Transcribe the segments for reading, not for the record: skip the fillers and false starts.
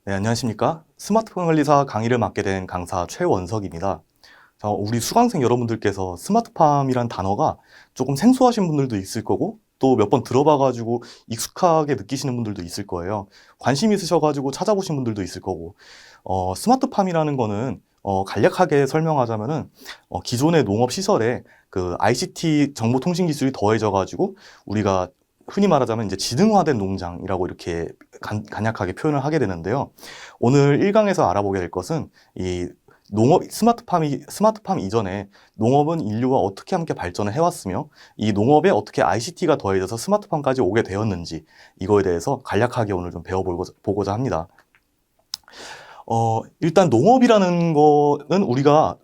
네, 안녕하십니까. 스마트폰 관리사 강의를 맡게 된 강사 최원석입니다. 우리 수강생 여러분들께서 스마트팜이란 단어가 조금 생소하신 분들도 있을 거고, 또 몇 번 들어봐가지고 익숙하게 느끼시는 분들도 있을 거예요. 관심 있으셔가지고 찾아보신 분들도 있을 거고, 스마트팜이라는 거는 간략하게 설명하자면은 기존의 농업 시설에 그 ICT 정보통신 기술이 더해져가지고 우리가 흔히 말하자면 이제 지능화된 농장이라고 이렇게 간략하게 표현을 하게 되는데요. 오늘 1강에서 알아보게 될 것은 이 농업, 스마트팜 이전에 농업은 인류가 어떻게 함께 발전을 해왔으며 이 농업에 어떻게 ICT가 더해져서 스마트팜까지 오게 되었는지 이거에 대해서 간략하게 오늘 좀 배워보고자 합니다. 일단 농업이라는 거는 우리가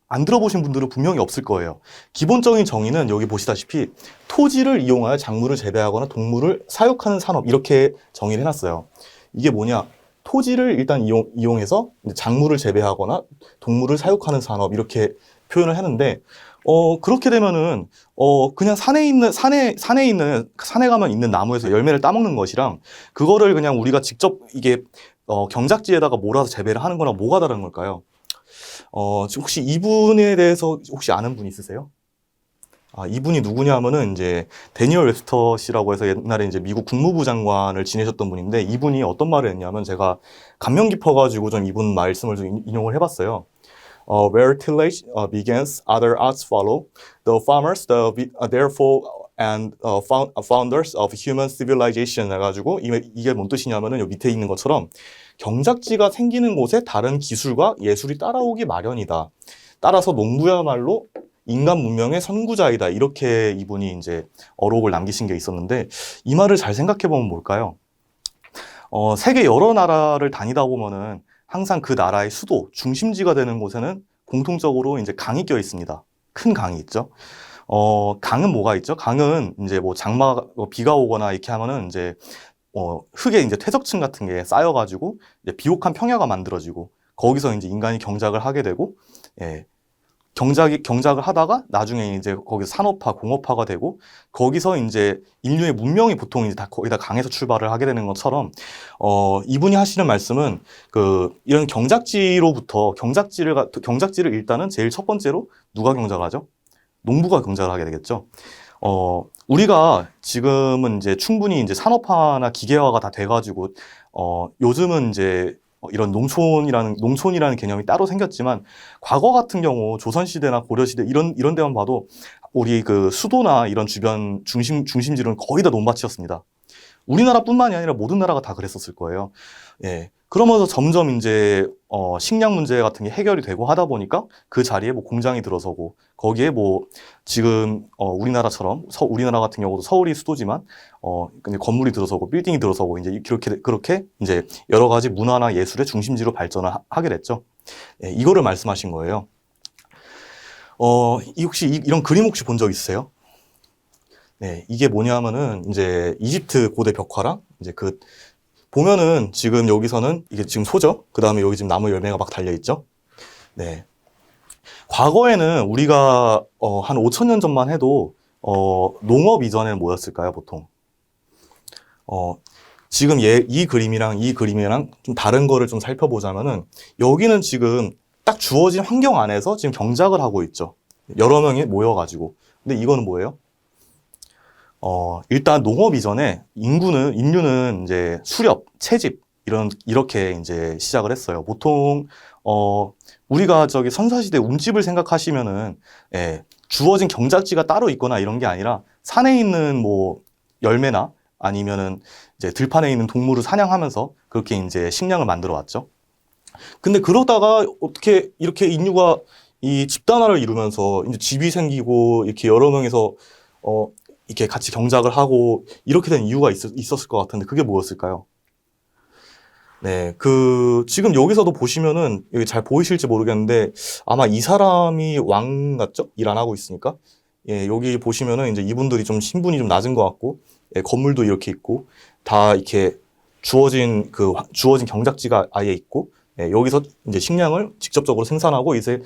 안 들어보신 분들은 분명히 없을 거예요. 기본적인 정의는 여기 보시다시피 토지를 이용하여 작물을 재배하거나 동물을 사육하는 산업 이렇게 정의를 해놨어요. 이게 뭐냐? 토지를 일단 이용해서 작물을 재배하거나 동물을 사육하는 산업 이렇게 표현을 하는데 그렇게 되면은 그냥 산에 가면 있는 나무에서 열매를 따먹는 것이랑 그거를 그냥 우리가 직접 이게 경작지에다가 몰아서 재배를 하는 거랑 뭐가 다른 걸까요? 혹시 이분에 대해서 혹시 아는 분 있으세요? 이분이 누구냐 하면은 이제 데니얼 웹스터 씨라고 해서 옛날에 이제 미국 국무부 장관을 지내셨던 분인데 이분이 어떤 말을 했냐면 제가 감명 깊어가지고 좀 이분 말씀을 좀 인용을 해봤어요. Where tillage begins, other arts follow. The farmers, therefore, and founders of human civilization 해가지고 이게 뭔 뜻이냐면은 여기 밑에 있는 것처럼 경작지가 생기는 곳에 다른 기술과 예술이 따라오기 마련이다. 따라서 농부야말로 인간 문명의 선구자이다. 이렇게 이분이 이제 어록을 남기신 게 있었는데 이 말을 잘 생각해 보면 뭘까요? 세계 여러 나라를 다니다 보면은 항상 그 나라의 수도, 중심지가 되는 곳에는 공통적으로 이제 강이 껴 있습니다. 큰 강이 있죠. 강은 뭐가 있죠? 강은 이제 뭐 비가 오거나 이렇게 하면은 이제 흙에 이제 퇴적층 같은 게 쌓여가지고 이제 비옥한 평야가 만들어지고 거기서 이제 인간이 경작을 하게 되고, 예, 경작을 하다가 나중에 이제 거기서 산업화, 공업화가 되고 거기서 이제 인류의 문명이 보통 이제 다 거의 다 강에서 출발을 하게 되는 것처럼 이분이 하시는 말씀은 이런 경작지를 일단은 제일 첫 번째로 누가 경작을 하죠? 농부가 경작을 하게 되겠죠. 우리가 지금은 이제 충분히 이제 산업화나 기계화가 다 돼가지고, 요즘은 이제 이런 농촌이라는 개념이 따로 생겼지만, 과거 같은 경우 조선시대나 고려시대 이런 데만 봐도 우리 그 수도나 이런 주변 중심지로는 거의 다 논밭이었습니다. 우리나라뿐만이 아니라 모든 나라가 다 그랬었을 거예요. 예. 그러면서 점점 이제 식량 문제 같은 게 해결이 되고 하다 보니까 그 자리에 뭐 공장이 들어서고 거기에 뭐 지금 우리나라처럼 우리나라 같은 경우도 서울이 수도지만 근데 건물이 들어서고 빌딩이 들어서고 이제 그렇게 이제 여러 가지 문화나 예술의 중심지로 발전을 하게 됐죠. 예, 이거를 말씀하신 거예요. 혹시 이런 그림 혹시 본 적 있으세요? 네, 이게 뭐냐면은 이제 이집트 고대 벽화랑 이제 보면은 지금 여기서는 이게 지금 소죠. 그 다음에 여기 지금 나무 열매가 막 달려 있죠. 네. 과거에는 우리가 한 5천 년 전만 해도 농업 이전에는 뭐였을까요, 보통? 지금 이 그림이랑 좀 다른 거를 좀 살펴보자면은 여기는 지금 딱 주어진 환경 안에서 지금 경작을 하고 있죠. 여러 명이 모여가지고. 근데 이거는 뭐예요? 일단 농업 이전에 인류는 이제 수렵, 채집, 이렇게 이제 시작을 했어요. 보통, 우리가 선사시대 운집을 생각하시면은, 예, 주어진 경작지가 따로 있거나 이런 게 아니라 산에 있는 뭐 열매나 아니면은 이제 들판에 있는 동물을 사냥하면서 그렇게 이제 식량을 만들어 왔죠. 근데 그러다가 어떻게 이렇게 인류가 이 집단화를 이루면서 이제 집이 생기고 이렇게 여러 명이서, 이렇게 같이 경작을 하고 이렇게 된 이유가 있었을 것 같은데 그게 뭐였을까요? 네, 지금 여기서도 보시면은 여기 잘 보이실지 모르겠는데 아마 이 사람이 왕 같죠? 일 안 하고 있으니까. 예, 여기 보시면은 이제 이분들이 좀 신분이 좀 낮은 것 같고, 예, 건물도 이렇게 있고 다 이렇게 주어진 경작지가 아예 있고, 예, 여기서 이제 식량을 직접적으로 생산하고 이제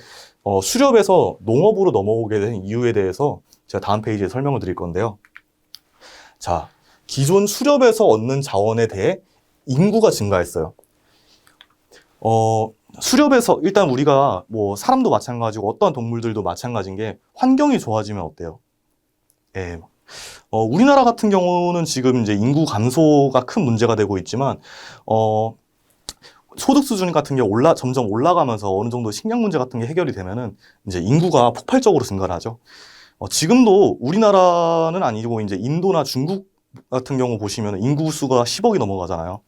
수렵에서 농업으로 넘어오게 된 이유에 대해서 제가 다음 페이지에 설명을 드릴 건데요. 자, 기존 수렵에서 얻는 자원에 대해 인구가 증가했어요. 수렵에서 일단 우리가 뭐 사람도 마찬가지고 어떠한 동물들도 마찬가지인 게 환경이 좋아지면 어때요? 예. 우리나라 같은 경우는 지금 이제 인구 감소가 큰 문제가 되고 있지만, 소득 수준 같은 게 점점 올라가면서 어느 정도 식량 문제 같은 게 해결이 되면은 이제 인구가 폭발적으로 증가를 하죠. 지금도 우리나라는 아니고 이제 인도나 중국 같은 경우 보시면 인구수가 10억이 넘어가잖아요.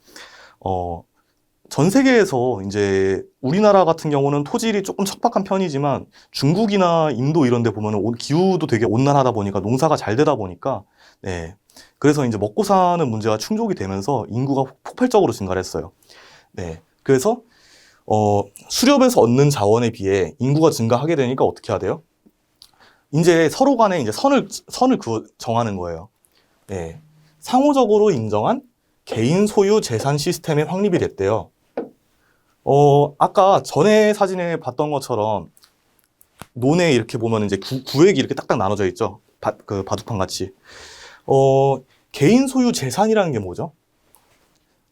전 세계에서 이제 우리나라 같은 경우는 토질이 조금 척박한 편이지만 중국이나 인도 이런 데 보면은 기후도 되게 온난하다 보니까 농사가 잘 되다 보니까 네. 그래서 이제 먹고 사는 문제가 충족이 되면서 인구가 폭발적으로 증가를 했어요. 네. 그래서 수렵에서 얻는 자원에 비해 인구가 증가하게 되니까 어떻게 해야 돼요? 이제 서로 간에 이제 선을 정하는 거예요. 네. 상호적으로 인정한 개인 소유 재산 시스템이 확립이 됐대요. 아까 전에 사진에 봤던 것처럼 논에 이렇게 보면 이제 구획이 이렇게 딱딱 나눠져 있죠. 그 바둑판 같이. 개인 소유 재산이라는 게 뭐죠?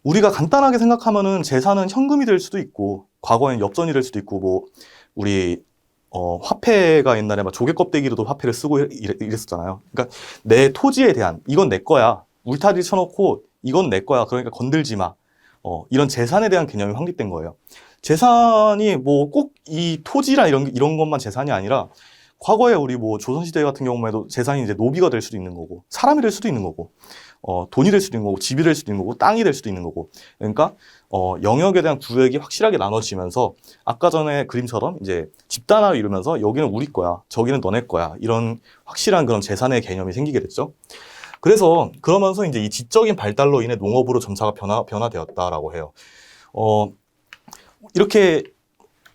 우리가 간단하게 생각하면은 재산은 현금이 될 수도 있고, 과거에는 엽전이 될 수도 있고, 뭐, 우리, 화폐가 옛날에 막 조개 껍데기로도 화폐를 쓰고 이랬었잖아요. 그러니까 내 토지에 대한, 이건 내 거야. 울타리 쳐놓고, 이건 내 거야. 그러니까 건들지 마. 이런 재산에 대한 개념이 확립된 거예요. 재산이 뭐 꼭 이 토지나 이런 것만 재산이 아니라 과거에 우리 뭐 조선시대 같은 경우만 해도 재산이 이제 노비가 될 수도 있는 거고 사람이 될 수도 있는 거고 돈이 될 수도 있는 거고 집이 될 수도 있는 거고 땅이 될 수도 있는 거고 그러니까 영역에 대한 구획이 확실하게 나눠지면서 아까 전에 그림처럼 이제 집단화를 이루면서 여기는 우리 거야 저기는 너네 거야 이런 확실한 그런 재산의 개념이 생기게 됐죠. 그래서 그러면서 이제 이 지적인 발달로 인해 농업으로 점차가 변화되었다라고 해요. 이렇게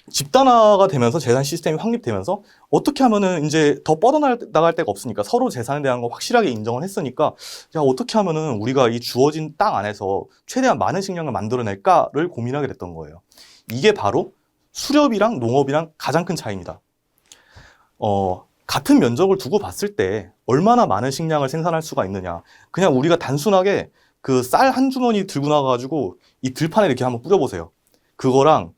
집단화가 되면서 재산 시스템이 확립되면서 어떻게 하면은 이제 더 뻗어나갈 데가 없으니까 서로 재산에 대한 거 확실하게 인정을 했으니까 야 어떻게 하면은 우리가 이 주어진 땅 안에서 최대한 많은 식량을 만들어낼까를 고민하게 됐던 거예요. 이게 바로 수렵이랑 농업이랑 가장 큰 차이입니다. 같은 면적을 두고 봤을 때 얼마나 많은 식량을 생산할 수가 있느냐. 그냥 우리가 단순하게 그 쌀 한 주머니 들고 나가가지고 이 들판에 이렇게 한번 뿌려보세요. 그거랑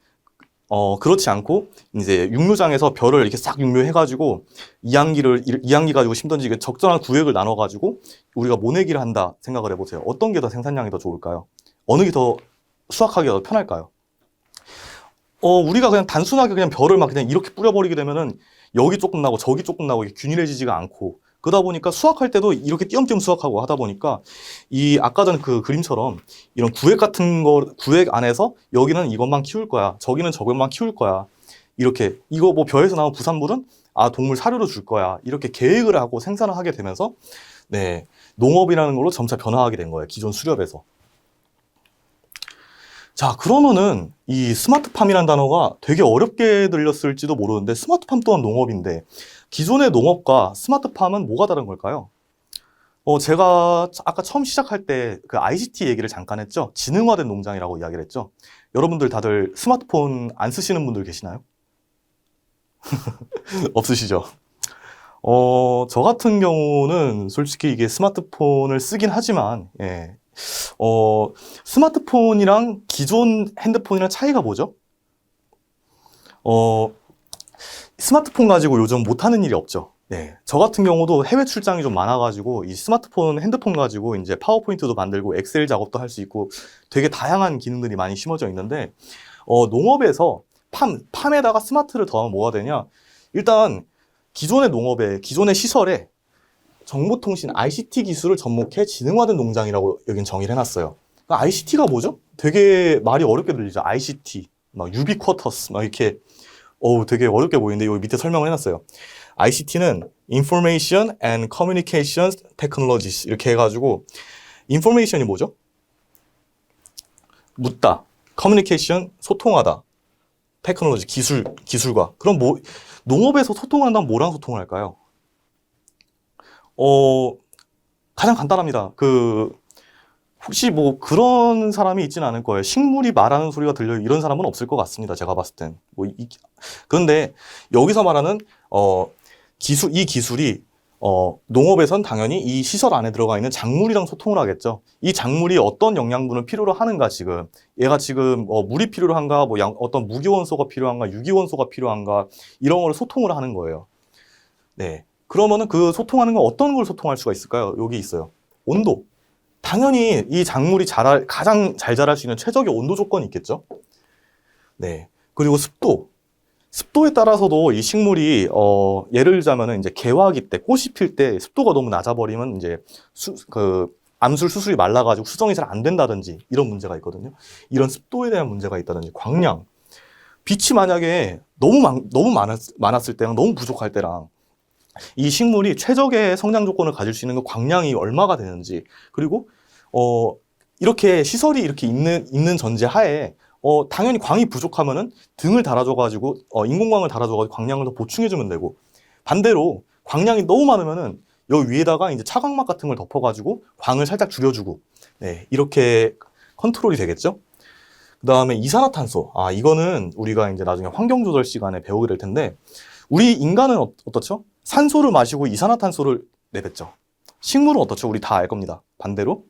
그렇지 않고 이제 육묘장에서 벼를 이렇게 싹 육묘해가지고 이항기 가지고 심든지 이게 적절한 구획을 나눠가지고 우리가 모내기를 한다 생각을 해보세요. 어떤 게 더 생산량이 더 좋을까요? 어느 게 더 수확하기가 더 편할까요? 우리가 그냥 단순하게 그냥 벼를 막 그냥 이렇게 뿌려버리게 되면은 여기 조금 나고 저기 조금 나고 이게 균일해지지가 않고 그러다 보니까 수확할 때도 이렇게 띄엄띄엄 수확하고 하다 보니까 이 아까 전 그 그림처럼 이런 구획 같은 거 구획 안에서 여기는 이것만 키울 거야 저기는 저것만 키울 거야 이렇게 이거 뭐 벼에서 나온 부산물은 동물 사료로 줄 거야 이렇게 계획을 하고 생산을 하게 되면서 네 농업이라는 걸로 점차 변화하게 된 거예요 기존 수렵에서. 자, 그러면은 이 스마트팜이라는 단어가 되게 어렵게 들렸을지도 모르는데 스마트팜 또한 농업인데 기존의 농업과 스마트팜은 뭐가 다른 걸까요? 제가 아까 처음 시작할 때 그 ICT 얘기를 잠깐 했죠. 지능화된 농장이라고 이야기를 했죠. 여러분들 다들 스마트폰 안 쓰시는 분들 계시나요? 없으시죠? 저 같은 경우는 솔직히 이게 스마트폰을 쓰긴 하지만, 예. 스마트폰이랑 기존 핸드폰이랑 차이가 뭐죠? 스마트폰 가지고 요즘 못하는 일이 없죠. 네. 저 같은 경우도 해외 출장이 좀 많아가지고, 이 스마트폰, 핸드폰 가지고 이제 파워포인트도 만들고, 엑셀 작업도 할 수 있고, 되게 다양한 기능들이 많이 심어져 있는데, 농업에서 팜에다가 스마트를 더하면 뭐가 되냐? 일단, 기존의 농업에, 기존의 시설에 정보통신 ICT 기술을 접목해 지능화된 농장이라고 여긴 정의를 해놨어요. 그러니까 ICT가 뭐죠? 되게 말이 어렵게 들리죠. ICT, 막 유비쿼터스, 막 이렇게 되게 어렵게 보이는데 여기 밑에 설명을 해놨어요. ICT는 Information and Communications Technologies 이렇게 해가지고 Information이 뭐죠? 묻다, Communication 소통하다, Technology 기술과 그럼 뭐 농업에서 소통한다면 뭐랑 소통을 할까요? 가장 간단합니다. 혹시 뭐 그런 사람이 있지는 않을 거예요. 식물이 말하는 소리가 들려요. 이런 사람은 없을 것 같습니다. 제가 봤을 땐. 그런데 여기서 말하는, 이 기술이, 농업에선 당연히 이 시설 안에 들어가 있는 작물이랑 소통을 하겠죠. 이 작물이 어떤 영양분을 필요로 하는가 지금. 얘가 지금 물이 필요로 한가, 뭐 어떤 무기원소가 필요한가, 유기원소가 필요한가 이런 걸 소통을 하는 거예요. 네. 그러면은 그 소통하는 건 어떤 걸 소통할 수가 있을까요? 여기 있어요. 온도. 당연히 이 작물이 가장 잘 자랄 수 있는 최적의 온도 조건이 있겠죠. 네. 그리고 습도. 습도에 따라서도 이 식물이 예를 들자면은 이제 개화기 때 꽃이 필 때 습도가 너무 낮아버리면 이제 암술 수술이 말라가지고 수정이 잘 안 된다든지 이런 문제가 있거든요. 이런 습도에 대한 문제가 있다든지 광량. 빛이 만약에 너무 많았을 때랑 너무 부족할 때랑 이 식물이 최적의 성장 조건을 가질 수 있는 그 광량이 얼마가 되는지, 그리고 이렇게 시설이 이렇게 있는 전제 하에 당연히 광이 부족하면은 등을 달아줘가지고 인공광을 달아줘가지고 광량을 더 보충해주면 되고, 반대로 광량이 너무 많으면은 여기 위에다가 이제 차광막 같은 걸 덮어가지고 광을 살짝 줄여주고, 네, 이렇게 컨트롤이 되겠죠. 그 다음에 이산화탄소. 이거는 우리가 이제 나중에 환경조절 시간에 배우게 될 텐데, 우리 인간은 어떻죠? 산소를 마시고 이산화탄소를 내뱉죠. 식물은 어떻죠? 우리 다 알 겁니다. 반대로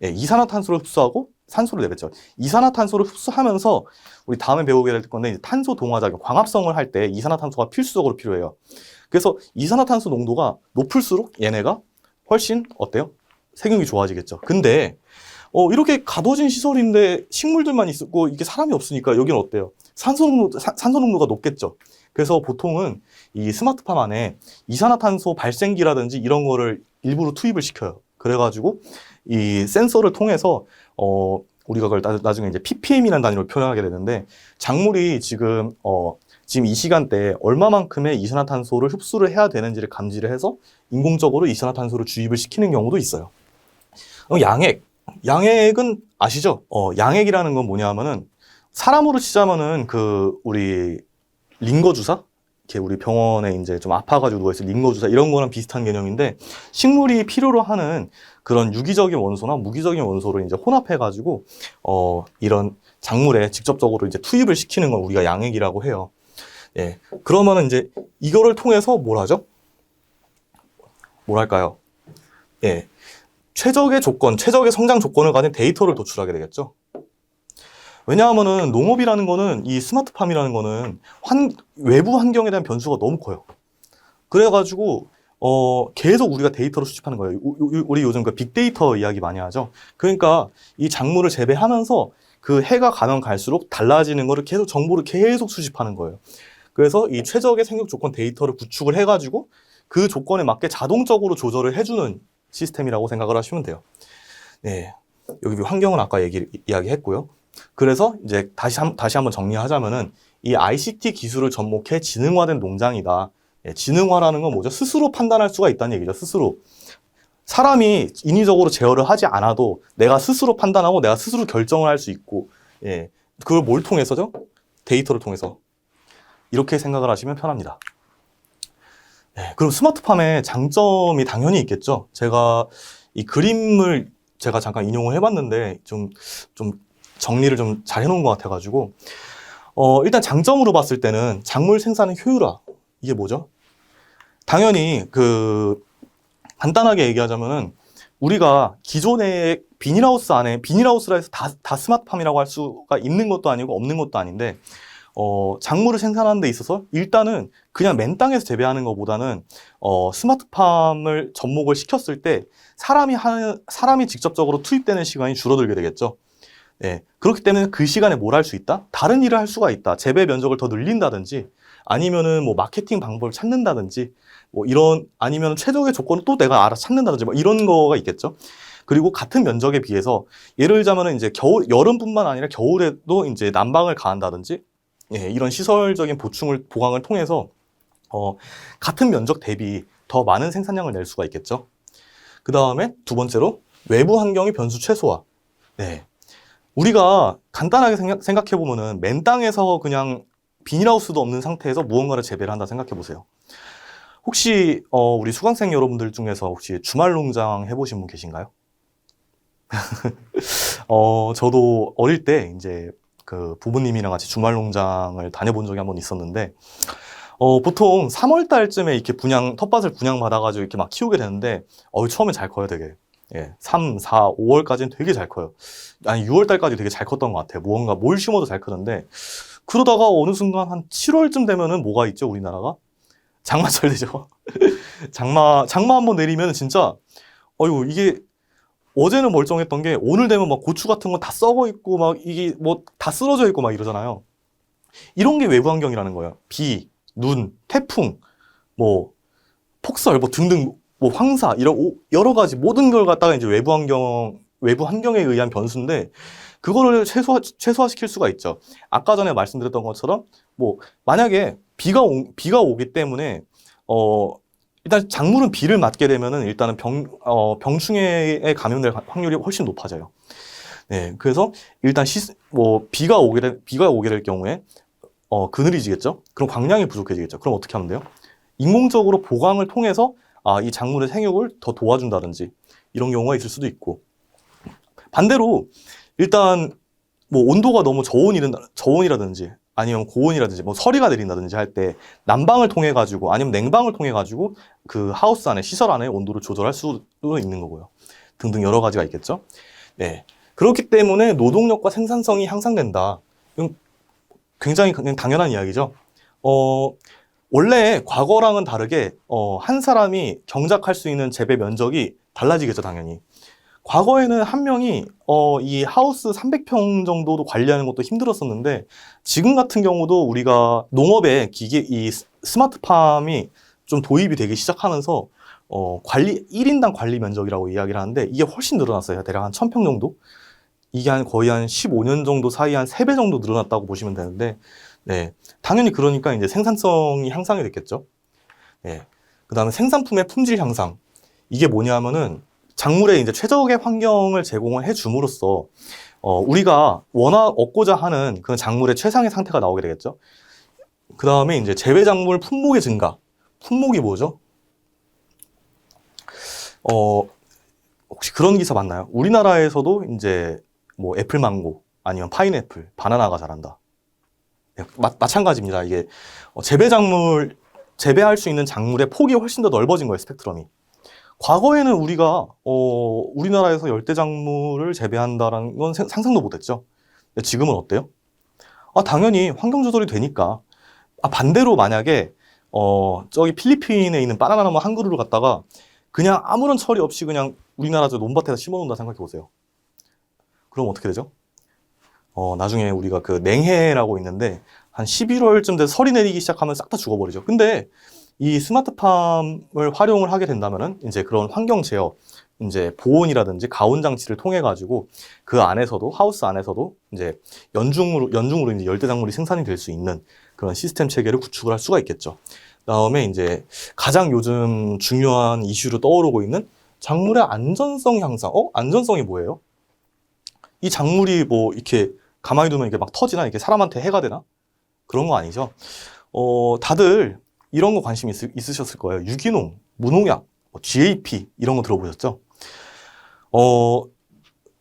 예, 이산화탄소를 흡수하고 산소를 내뱉죠. 이산화탄소를 흡수하면서 우리 다음에 배우게 될 건데 탄소 동화작용, 광합성을 할 때 이산화탄소가 필수적으로 필요해요. 그래서 이산화탄소 농도가 높을수록 얘네가 훨씬 어때요? 생육이 좋아지겠죠. 근데 이렇게 가둬진 시설인데 식물들만 있고 이게 사람이 없으니까 여기는 어때요? 산소 농도가 높겠죠. 그래서 보통은 이 스마트팜 안에 이산화탄소 발생기라든지 이런 거를 일부러 투입을 시켜요. 그래가지고 이 센서를 통해서 우리가 그걸 나중에 이제 ppm이라는 단위로 표현하게 되는데, 작물이 지금 이 시간대에 얼마만큼의 이산화탄소를 흡수를 해야 되는지를 감지를 해서 인공적으로 이산화탄소를 주입을 시키는 경우도 있어요. 양액은 아시죠? 양액이라는 건 뭐냐면은 사람으로 치자면은 우리 링거 주사? 이렇게 우리 병원에 이제 좀 아파가지고 누워있을 링거 주사 이런 거랑 비슷한 개념인데, 식물이 필요로 하는 그런 유기적인 원소나 무기적인 원소를 이제 혼합해가지고 이런 작물에 직접적으로 이제 투입을 시키는 걸 우리가 양액이라고 해요. 예. 그러면은 이제 이거를 통해서 뭘 하죠? 뭐랄까요? 예. 최적의 성장 조건을 가진 데이터를 도출하게 되겠죠. 왜냐하면은 농업이라는 거는, 이 스마트팜이라는 거는 외부 환경에 대한 변수가 너무 커요. 그래가지고 계속 우리가 데이터를 수집하는 거예요. 우리 요즘 그 빅데이터 이야기 많이 하죠. 그러니까 이 작물을 재배하면서 그 해가 가면 갈수록 달라지는 거를 정보를 계속 수집하는 거예요. 그래서 이 최적의 생육 조건 데이터를 구축을 해가지고 그 조건에 맞게 자동적으로 조절을 해주는 시스템이라고 생각을 하시면 돼요. 네, 여기 환경은 아까 이야기했고요. 그래서 이제 다시 한번 정리하자면은 이 ICT 기술을 접목해 지능화된 농장이다. 예, 지능화라는 건 뭐죠? 스스로 판단할 수가 있다는 얘기죠. 스스로. 사람이 인위적으로 제어를 하지 않아도 내가 스스로 판단하고 내가 스스로 결정을 할 수 있고, 예, 그걸 뭘 통해서죠? 데이터를 통해서. 이렇게 생각을 하시면 편합니다. 예, 그럼 스마트팜의 장점이 당연히 있겠죠. 제가 이 그림을 제가 잠깐 인용을 해봤는데 좀 정리를 좀 잘 해놓은 것 같아가지고, 일단 장점으로 봤을 때는 작물 생산의 효율화. 이게 뭐죠? 당연히 간단하게 얘기하자면은 우리가 기존의 비닐하우스라 해서 다 스마트팜이라고 할 수가 있는 것도 아니고 없는 것도 아닌데, 작물을 생산하는 데 있어서 일단은 그냥 맨 땅에서 재배하는 것보다는 스마트팜을 접목을 시켰을 때 사람이 직접적으로 투입되는 시간이 줄어들게 되겠죠. 네, 그렇기 때문에 그 시간에 뭘 할 수 있다? 다른 일을 할 수가 있다. 재배 면적을 더 늘린다든지, 아니면은 뭐 마케팅 방법을 찾는다든지, 아니면 최적의 조건을 또 내가 알아서 찾는다든지, 뭐 이런 거가 있겠죠. 그리고 같은 면적에 비해서 예를 들자면은 이제 여름뿐만 아니라 겨울에도 이제 난방을 가한다든지, 예, 이런 시설적인 보강을 통해서 같은 면적 대비 더 많은 생산량을 낼 수가 있겠죠. 그 다음에 두 번째로 외부 환경의 변수 최소화. 네. 우리가 간단하게 생각해보면은 맨 땅에서 그냥 비닐하우스도 없는 상태에서 무언가를 재배를 한다 생각해보세요. 혹시 우리 수강생 여러분들 중에서 혹시 주말 농장 해보신 분 계신가요? 저도 어릴 때 이제 그 부모님이랑 같이 주말 농장을 다녀본 적이 한번 있었는데, 보통 3월 달쯤에 이렇게 텃밭을 분양받아가지고 이렇게 막 키우게 되는데, 처음엔 잘 커요, 되게. 예, 3, 4, 5월까지는 되게 잘 커요. 아니, 6월 달까지 되게 잘 컸던 것 같아요. 뭘 심어도 잘 크는데, 그러다가 어느 순간 한 7월쯤 되면은 뭐가 있죠, 우리나라가? 장마철 되죠. 장마 한번 내리면 진짜, 이게, 어제는 멀쩡했던 게, 오늘 되면 막 고추 같은 거 다 썩어 있고, 막 이게 뭐 다 쓰러져 있고 막 이러잖아요. 이런 게 외부 환경이라는 거예요. 비, 눈, 태풍, 뭐 폭설, 뭐 등등, 뭐 황사 이런 여러 가지 모든 걸 갖다가 이제 외부 환경에 의한 변수인데 그거를 최소화시킬 수가 있죠. 아까 전에 말씀드렸던 것처럼 뭐 만약에 비가 오기 때문에 일단 작물은 비를 맞게 되면은 일단은 병충해에 감염될 확률이 훨씬 높아져요. 네, 그래서 일단 비가 오게 될 경우에 그늘이 지겠죠? 그럼 광량이 부족해지겠죠? 그럼 어떻게 하면 돼요? 인공적으로 보강을 통해서 이 작물의 생육을 더 도와준다든지 이런 경우가 있을 수도 있고 반대로 일단 뭐 온도가 너무 저온이라든지 아니면 고온이라든지 뭐 서리가 내린다든지 할 때 난방을 통해 가지고 아니면 냉방을 통해 가지고 그 하우스 안에 시설 안에 온도를 조절할 수도 있는 거고요. 등등 여러 가지가 있겠죠. 네. 그렇기 때문에 노동력과 생산성이 향상된다. 이건 굉장히 그냥 당연한 이야기죠. 원래 과거랑은 다르게 한 사람이 경작할 수 있는 재배 면적이 달라지겠죠, 당연히. 과거에는 한 명이 이 하우스 300평 정도도 관리하는 것도 힘들었었는데 지금 같은 경우도 우리가 농업에 이 스마트팜이 좀 도입이 되기 시작하면서 1인당 관리 면적이라고 이야기를 하는데 이게 훨씬 늘어났어요. 대략 한 1000평 정도? 이게 거의 한 15년 정도 사이에 한 3배 정도 늘어났다고 보시면 되는데, 네. 당연히 그러니까 이제 생산성이 향상이 됐겠죠. 네. 그 다음에 생산품의 품질 향상. 이게 뭐냐면은 작물에 이제 최적의 환경을 제공을 해 줌으로써, 우리가 얻고자 하는 그런 작물의 최상의 상태가 나오게 되겠죠. 그 다음에 이제 재배 작물 품목의 증가. 품목이 뭐죠? 혹시 그런 기사 봤나요? 우리나라에서도 이제 뭐 애플망고 아니면 파인애플, 바나나가 자란다. 네, 마찬가지입니다. 이게 재배할 수 있는 작물의 폭이 훨씬 더 넓어진 거예요, 스펙트럼이. 과거에는 우리가 우리나라에서 열대작물을 재배한다는 건 상상도 못했죠. 근데 지금은 어때요? 당연히 환경 조절이 되니까. 반대로 만약에 저기 필리핀에 있는 바나나나무 한 그루를 갖다가 그냥 아무런 처리 없이 그냥 우리나라 저 논밭에다 심어놓는다 생각해 보세요. 그럼 어떻게 되죠? 나중에 우리가 그 냉해라고 있는데 한 11월쯤 돼서 설이 내리기 시작하면 싹 다 죽어버리죠. 근데 이 스마트팜을 활용을 하게 된다면은 이제 그런 환경 제어, 이제 보온이라든지 가온 장치를 통해 가지고 그 안에서도 하우스 안에서도 이제 연중으로 이제 열대작물이 생산이 될 수 있는 그런 시스템 체계를 구축을 할 수가 있겠죠. 그다음에 이제 가장 요즘 중요한 이슈로 떠오르고 있는 작물의 안전성 향상. 안전성이 뭐예요? 이 작물이 뭐 이렇게 가만히 두면 이게 막 터지나 이렇게 사람한테 해가 되나? 그런 거 아니죠. 다들 이런 거 관심 있으셨을 거예요. 유기농, 무농약, GAP 이런 거 들어보셨죠?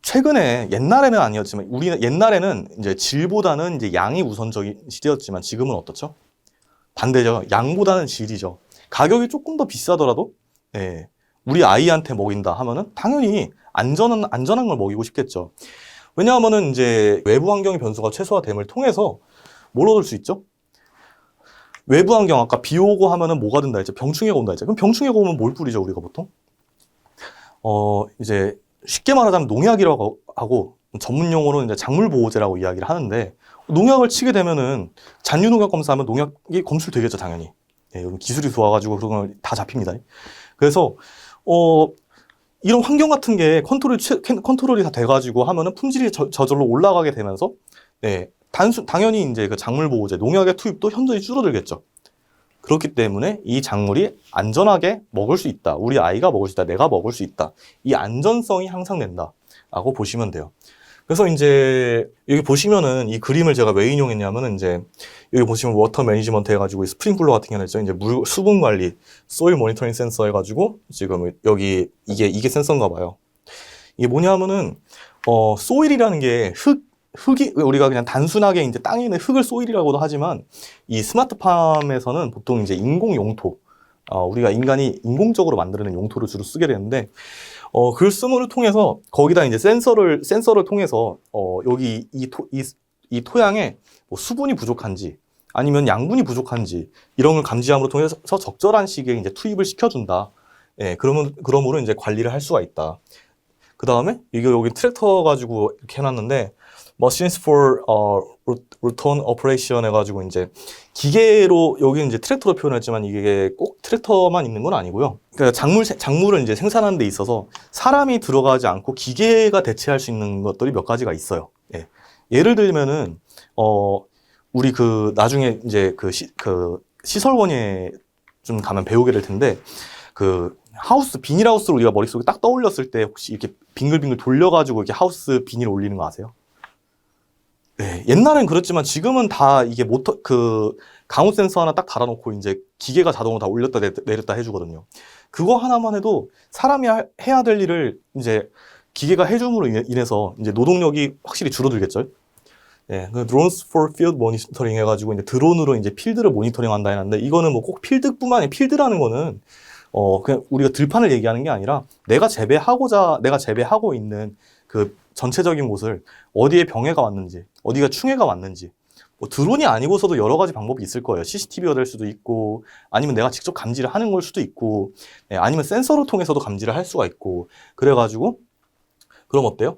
최근에 옛날에는 아니었지만 옛날에는 이제 질보다는 이제 양이 우선적인 시대였지만 지금은 어떻죠? 반대죠. 양보다는 질이죠. 가격이 조금 더 비싸더라도 네, 우리 아이한테 먹인다 하면은 당연히 안전한 걸 먹이고 싶겠죠. 왜냐하면은 이제 외부 환경의 변수가 최소화됨을 통해서 뭘 얻을 수 있죠? 외부 환경 아까 비 오고 하면은 뭐가 된다 했죠? 병충해가 온다 했죠. 그럼 병충해가 오면 뭘 뿌리죠, 우리가 보통? 이제 쉽게 말하자면 농약이라고 하고 전문 용어로는 이제 작물 보호제라고 이야기를 하는데 농약을 치게 되면은 잔류 농약 검사하면 농약이 검출되겠죠, 당연히. 예, 기술이 좋아가지고 그런 걸 다 잡힙니다. 그래서 이런 환경 같은 게 컨트롤이 다 돼가지고 하면은 품질이 저절로 올라가게 되면서 네, 당연히 이제 그 작물 보호제, 농약의 투입도 현저히 줄어들겠죠. 그렇기 때문에 이 작물이 안전하게 먹을 수 있다. 우리 아이가 먹을 수 있다. 내가 먹을 수 있다. 이 안전성이 향상된다라고 보시면 돼요. 그래서 이제 여기 보시면은 이 그림을 제가 왜 인용했냐면은 이제 여기 보시면 워터 매니지먼트 해가지고 스프링클러 같은 경우는 있죠. 이제 수분 관리, 소일 모니터링 센서 해가지고 지금 여기 이게 센서인가 봐요. 이게 뭐냐면은 소일이라는 게 흙이, 우리가 그냥 단순하게 이제 땅에 있는 흙을 소일이라고도 하지만, 이 스마트팜에서는 보통 이제 인공 용토, 우리가 인간이 인공적으로 만드는 용토를 주로 쓰게 되는데, 그걸 쓰므로 통해서 거기다 이제 센서를 통해서, 여기 이 토양에 뭐 수분이 부족한지, 아니면 양분이 부족한지, 이런 걸 감지함으로 통해서 적절한 시기에 이제 투입을 시켜준다. 예, 그러므로 이제 관리를 할 수가 있다. 그 다음에, 이게 여기 트랙터 가지고 이렇게 해놨는데, Machines for Routine Operation 해가지고 이제 기계로, 여기 이제 트랙터로 표현했지만 이게 꼭 트랙터만 있는 건 아니고요. 그러니까 작물을 이제 생산하는 데 있어서 사람이 들어가지 않고 기계가 대체할 수 있는 것들이 몇 가지가 있어요. 예. 예를 들면은, 우리 나중에 이제 시설원에 좀 가면 배우게 될 텐데, 비닐하우스를 우리가 머릿속에 딱 떠올렸을 때 혹시 이렇게 빙글빙글 돌려가지고 이렇게 하우스 비닐 올리는 거 아세요? 네, 옛날엔 그랬지만 지금은 다 이게 강우 센서 하나 딱 달아놓고 이제 기계가 자동으로 다 올렸다 내렸다 해주거든요. 그거 하나만 해도 사람이 해야 될 일을 이제 기계가 해줌으로 인해서 이제 노동력이 확실히 줄어들겠죠. 예, Drones for Field Monitoring 해가지고 이제 드론으로 이제 필드를 모니터링 한다 했는데, 이거는 뭐 꼭 필드뿐만 아니라, 필드라는 거는 그냥 우리가 들판을 얘기하는 게 아니라 내가 재배하고 있는 그 전체적인 곳을 어디에 병해가 왔는지, 어디가 충해가 왔는지, 뭐 드론이 아니고서도 여러 가지 방법이 있을 거예요. CCTV가 될 수도 있고, 아니면 내가 직접 감지를 하는 걸 수도 있고, 아니면 센서를 통해서도 감지를 할 수가 있고, 그래가지고, 그럼 어때요?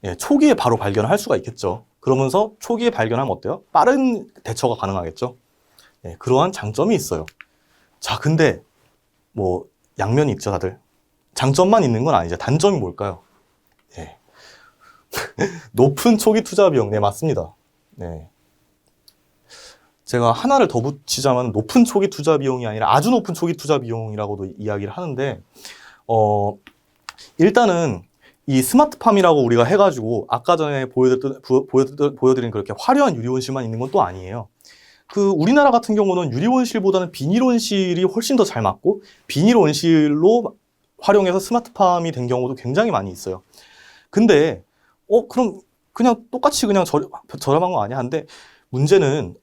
예, 초기에 바로 발견을 할 수가 있겠죠. 그러면서 초기에 발견하면 어때요? 빠른 대처가 가능하겠죠. 예, 그러한 장점이 있어요. 자, 근데 뭐 양면이 있죠, 다들. 장점만 있는 건 아니죠. 단점이 뭘까요? 예. 높은 초기 투자 비용. 네, 맞습니다. 네. 제가 하나를 더 붙이자면 높은 초기 투자 비용이 아니라 아주 높은 초기 투자 비용이라고도 이야기를 하는데, 일단은 이 스마트팜이라고 우리가 해가지고 아까 전에 보여드린 그렇게 화려한 유리온실만 있는 건 또 아니에요. 우리나라 같은 경우는 유리온실보다는 비닐온실이 훨씬 더 잘 맞고, 비닐온실로 활용해서 스마트팜이 된 경우도 굉장히 많이 있어요. 근데 그럼 그냥 똑같이 그냥 저렴한 거 아니야? 근데 문제는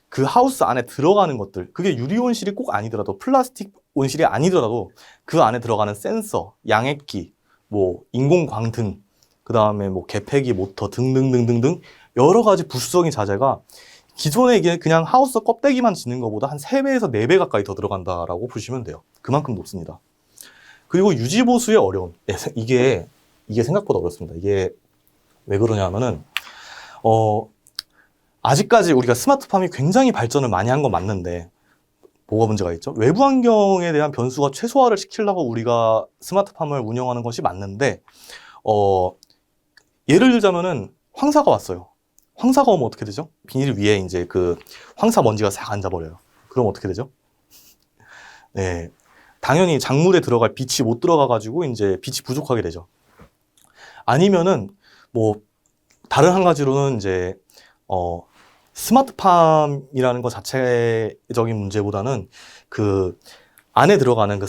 그 하우스 안에 들어가는 것들, 그게 유리온실이 꼭 아니더라도, 플라스틱 온실이 아니더라도 그 안에 들어가는 센서, 양액기, 뭐 인공광등, 그 다음에 뭐 개폐기 모터 등등등등등 여러 가지 부수적인 자재가 기존에 이게 그냥 하우스 껍데기만 짓는 것보다 한 3배에서 4배 가까이 더 들어간다라고 보시면 돼요. 그만큼 높습니다. 그리고 유지보수의 어려움. 이게 생각보다 어렵습니다. 이게 왜 그러냐면은, 아직까지 우리가 스마트팜이 굉장히 발전을 많이 한 건 맞는데, 뭐가 문제가 있죠? 외부 환경에 대한 변수가 최소화를 시키려고 우리가 스마트팜을 운영하는 것이 맞는데, 예를 들자면은 황사가 왔어요. 황사가 오면 어떻게 되죠? 비닐 위에 이제 황사 먼지가 싹 앉아버려요. 그럼 어떻게 되죠? 네. 당연히 작물에 들어갈 빛이 못 들어가가지고 이제 빛이 부족하게 되죠. 아니면은, 뭐, 다른 한 가지로는 이제, 스마트팜이라는 것 자체적인 문제보다는 안에 들어가는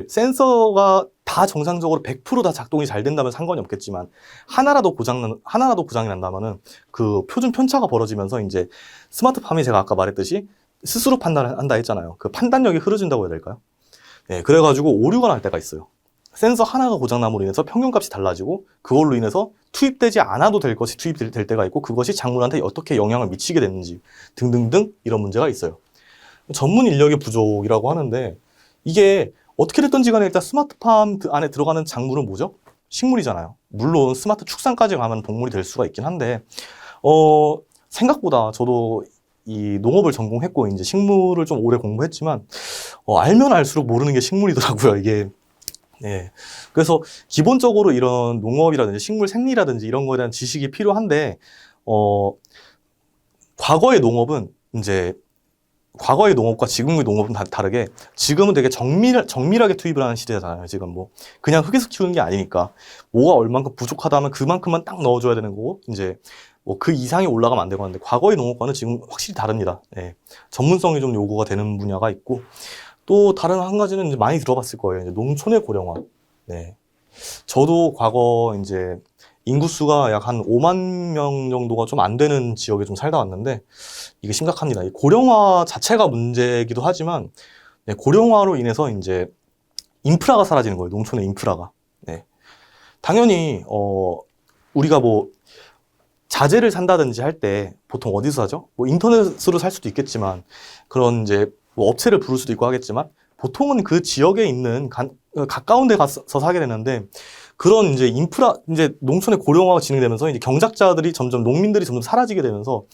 센서가 다 정상적으로 100% 다 작동이 잘 된다면 상관이 없겠지만, 하나라도 고장이 난다면은 표준 편차가 벌어지면서 이제 스마트팜이 제가 아까 말했듯이 스스로 판단을 한다 했잖아요. 그 판단력이 흐려진다고 해야 될까요? 네, 그래가지고 오류가 날 때가 있어요. 센서 하나가 고장남으로 인해서 평균값이 달라지고, 그걸로 인해서 투입되지 않아도 될 것이 투입될 때가 있고, 그것이 작물한테 어떻게 영향을 미치게 됐는지 등등등 이런 문제가 있어요. 전문 인력의 부족이라고 하는데, 이게 어떻게 됐든지 간에 일단 스마트팜 안에 들어가는 작물은 뭐죠? 식물이잖아요. 물론 스마트 축산까지 가면 동물이 될 수가 있긴 한데, 생각보다 저도 이 농업을 전공했고 이제 식물을 좀 오래 공부했지만, 알면 알수록 모르는 게 식물이더라고요, 이게. 네. 그래서 기본적으로 이런 농업이라든지 식물 생리라든지 이런 거에 대한 지식이 필요한데, 과거의 농업과 지금의 농업은 다르게, 지금은 되게 정밀하게 투입을 하는 시대잖아요. 지금 뭐 그냥 흙에서 키우는 게 아니니까, 뭐가 얼만큼 부족하다면 그만큼만 딱 넣어줘야 되는 거고, 이제 뭐 그 이상이 올라가면 안 되고 하는데, 과거의 농업과는 지금 확실히 다릅니다. 네. 전문성이 좀 요구가 되는 분야가 있고, 또 다른 한 가지는 이제 많이 들어봤을 거예요. 이제 농촌의 고령화. 네. 저도 과거 이제 인구수가 약 한 5만 명 정도가 좀 안 되는 지역에 좀 살다 왔는데 이게 심각합니다. 이 고령화 자체가 문제이기도 하지만 네, 고령화로 인해서 이제 인프라가 사라지는 거예요. 농촌의 인프라가. 네. 당연히 우리가 뭐 자재를 산다든지 할 때 보통 어디서 사죠? 뭐 인터넷으로 살 수도 있겠지만 그런 이제 뭐 업체를 부를 수도 있고 하겠지만 보통은 그 지역에 있는 가까운 데 가서 사게 되는데 그런 이제 인프라, 이제 농촌의 고령화가 진행되면서 이제 경작자들이 점점, 농민들이 점점 사라지게 되면서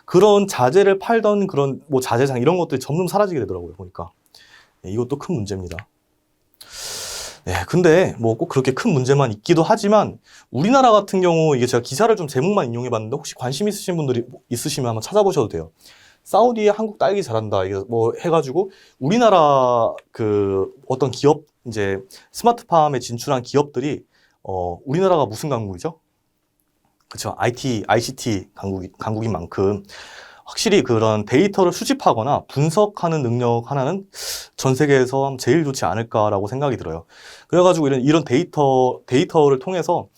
그런 자재를 팔던 그런 뭐 자재상 이런 것들이 점점 사라지게 되더라고요, 보니까. 네, 이것도 큰 문제입니다. 네, 근데 뭐 꼭 그렇게 큰 문제만 있기도 하지만 우리나라 같은 경우 이게 제가 기사를 좀 제목만 인용해 봤는데 혹시 관심 있으신 분들이 있으시면 한번 찾아보셔도 돼요. 사우디에 한국 딸기 잘한다 이게 뭐 해가지고 우리나라 그 어떤 기업 이제 스마트팜에 진출한 기업들이 우리나라가 무슨 강국이죠? 그쵸. ICT 강국인 만큼 확실히 그런 데이터를 수집하거나 분석하는 능력 하나는 전 세계에서 제일 좋지 않을까라고 생각이 들어요. 그래가지고 이런 데이터를 통해서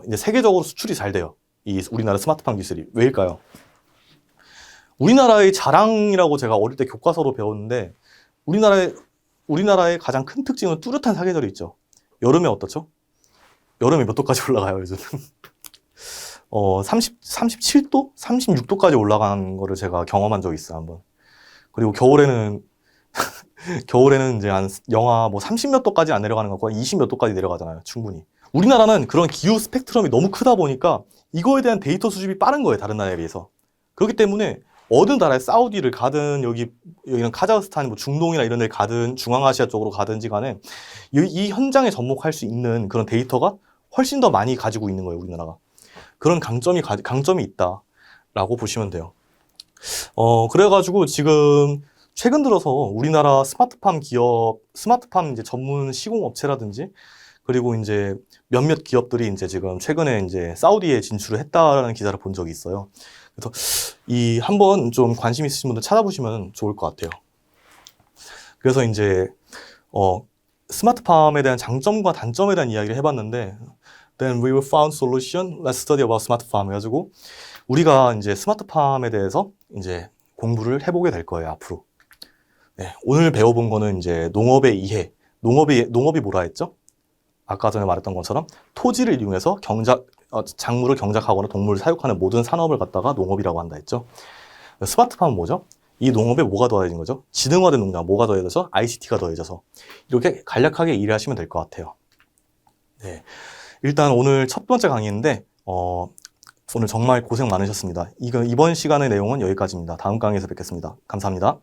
이제 세계적으로 수출이 잘 돼요. 이 우리나라 스마트팜 기술이. 왜일까요? 우리나라의 자랑이라고 제가 어릴 때 교과서로 배웠는데 우리나라의 가장 큰 특징은 뚜렷한 사계절이 있죠. 여름에 어떻죠? 여름에 몇 도까지 올라가요, 요즘? 37도? 36도까지 올라간 거를 제가 경험한 적이 있어요, 한번. 그리고 겨울에는 이제 한 영하 뭐 30몇 도까지 안 내려가는 것 같고 20몇 도까지 내려가잖아요, 충분히. 우리나라는 그런 기후 스펙트럼이 너무 크다 보니까 이거에 대한 데이터 수집이 빠른 거예요, 다른 나라에 비해서. 그렇기 때문에 어느 나라에 사우디를 가든 여기는 카자흐스탄, 뭐 중동이나 이런 데 가든 중앙아시아 쪽으로 가든지 간에 이 현장에 접목할 수 있는 그런 데이터가 훨씬 더 많이 가지고 있는 거예요, 우리나라가. 그런 강점이 있다라고 보시면 돼요. 그래가지고 지금 최근 들어서 우리나라 스마트팜 이제 전문 시공업체라든지 그리고 이제 몇몇 기업들이 이제 지금 최근에 이제 사우디에 진출을 했다라는 기사를 본 적이 있어요. 그래서 한번 좀 관심 있으신 분들 찾아보시면 좋을 것 같아요. 그래서 이제 스마트팜에 대한 장점과 단점에 대한 이야기를 해봤는데 Then we will found solution. Let's study about smart farm. 해가지고 우리가 이제 스마트팜에 대해서 이제 공부를 해보게 될 거예요, 앞으로. 네, 오늘 배워본 거는 이제 농업의 이해. 농업이 뭐라 했죠? 아까 전에 말했던 것처럼 토지를 이용해서 작물을 경작하거나 동물을 사육하는 모든 산업을 갖다가 농업이라고 한다 했죠. 스마트팜은 뭐죠? 이 농업에 뭐가 더해진 거죠? 지능화된 농장, 뭐가 더해져서? ICT가 더해져서. 이렇게 간략하게 이해하시면 될 것 같아요. 네. 일단 오늘 첫 번째 강의인데 오늘 정말 고생 많으셨습니다. 이번 시간의 내용은 여기까지입니다. 다음 강의에서 뵙겠습니다. 감사합니다.